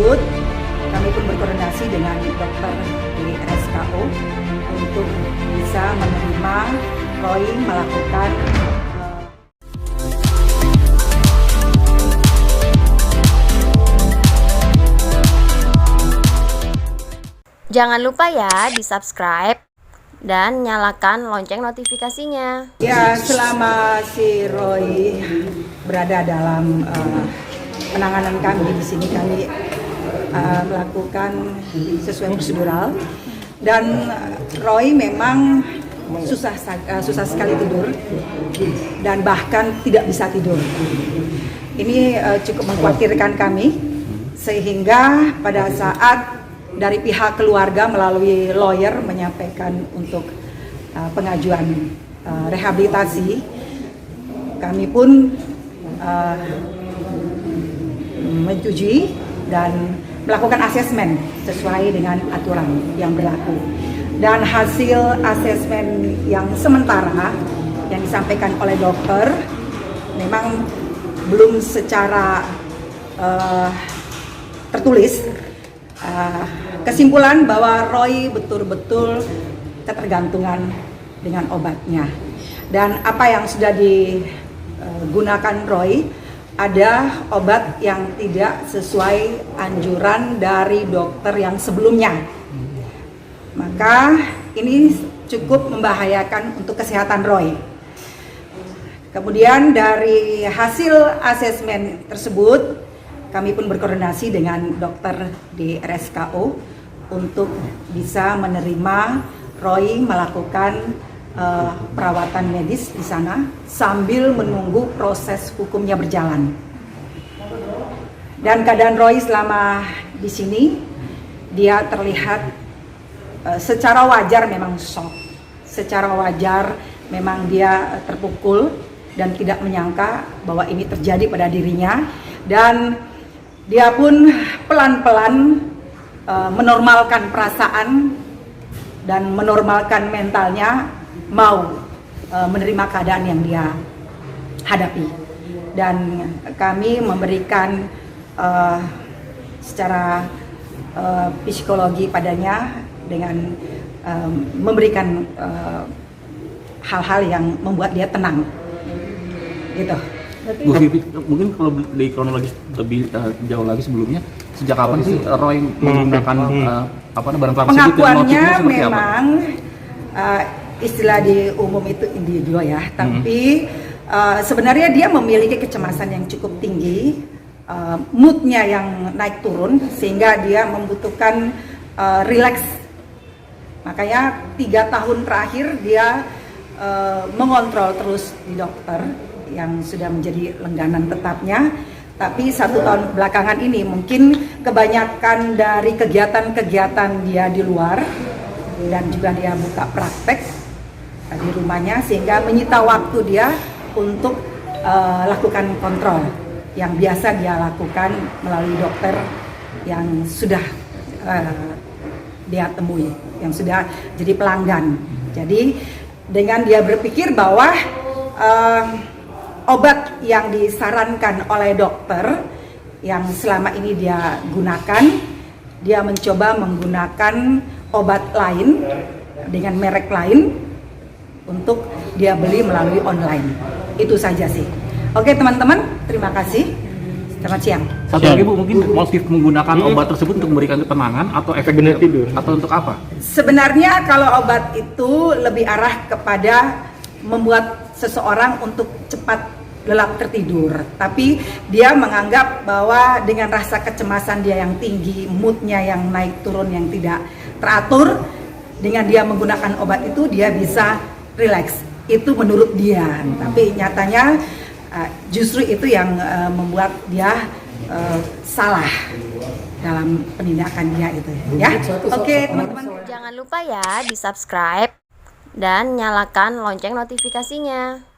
tersebut, kami pun berkoordinasi dengan dokter di RSKO untuk bisa menerima Roy melakukan Jangan lupa ya di-subscribe dan nyalakan lonceng notifikasinya. Ya, selama si Roy berada dalam penanganan kami di sini, kami melakukan sesuai prosedural, dan Roy memang susah sekali tidur dan bahkan tidak bisa tidur. Ini cukup mengkhawatirkan kami, sehingga pada saat dari pihak keluarga melalui lawyer menyampaikan untuk pengajuan rehabilitasi, kami pun menyetujui dan melakukan asesmen sesuai dengan aturan yang berlaku. Dan hasil asesmen yang sementara yang disampaikan oleh dokter memang belum secara tertulis kesimpulan bahwa Roy betul-betul ketergantungan dengan obatnya. Dan apa yang sudah digunakan Roy, ada obat yang tidak sesuai anjuran dari dokter yang sebelumnya. Maka ini cukup membahayakan untuk kesehatan Roy. Kemudian dari hasil asesmen tersebut, kami pun berkoordinasi dengan dokter di RSKO untuk bisa menerima Roy melakukan perawatan medis di sana sambil menunggu proses hukumnya berjalan. Dan keadaan Roy selama di sini, dia terlihat secara wajar memang shock, secara wajar memang dia terpukul dan tidak menyangka bahwa ini terjadi pada dirinya, dan dia pun pelan-pelan menormalkan perasaan dan menormalkan mentalnya, mau menerima keadaan yang dia hadapi. Dan kami memberikan secara psikologi padanya dengan memberikan hal-hal yang membuat dia tenang, gitu. Bu Vivi, mungkin kalau di kronologis lebih jauh lagi sebelumnya, sejak kapan sih Roy menggunakan barang transit? Pengakuannya memang istilah di umum itu individual ya, tapi sebenarnya dia memiliki kecemasan yang cukup tinggi, moodnya yang naik turun, sehingga dia membutuhkan relax. Makanya 3 tahun terakhir dia mengontrol terus di dokter yang sudah menjadi langganan tetapnya. Tapi 1 tahun belakangan ini mungkin kebanyakan dari kegiatan-kegiatan dia di luar, dan juga dia buka praktek di rumahnya, sehingga menyita waktu dia untuk lakukan kontrol yang biasa dia lakukan melalui dokter yang sudah dia temui, yang sudah jadi pelanggan. Jadi dengan dia berpikir bahwa obat yang disarankan oleh dokter yang selama ini dia gunakan, dia mencoba menggunakan obat lain dengan merek lain untuk dia beli melalui online. Itu saja sih. Oke teman-teman, terima kasih. Selamat siang. Satu lagi Bu, mungkin motif menggunakan obat tersebut untuk memberikan ketenangan atau efek benar tidur, atau untuk apa? Sebenarnya kalau obat itu lebih arah kepada membuat seseorang untuk cepat lelap tertidur, tapi dia menganggap bahwa dengan rasa kecemasan dia yang tinggi, moodnya yang naik turun yang tidak teratur, dengan dia menggunakan obat itu dia bisa rileks. Itu menurut dia, tapi nyatanya justru itu yang membuat dia salah dalam penindakan dia itu ya. Oke teman-teman, Jangan lupa ya di-subscribe dan nyalakan lonceng notifikasinya.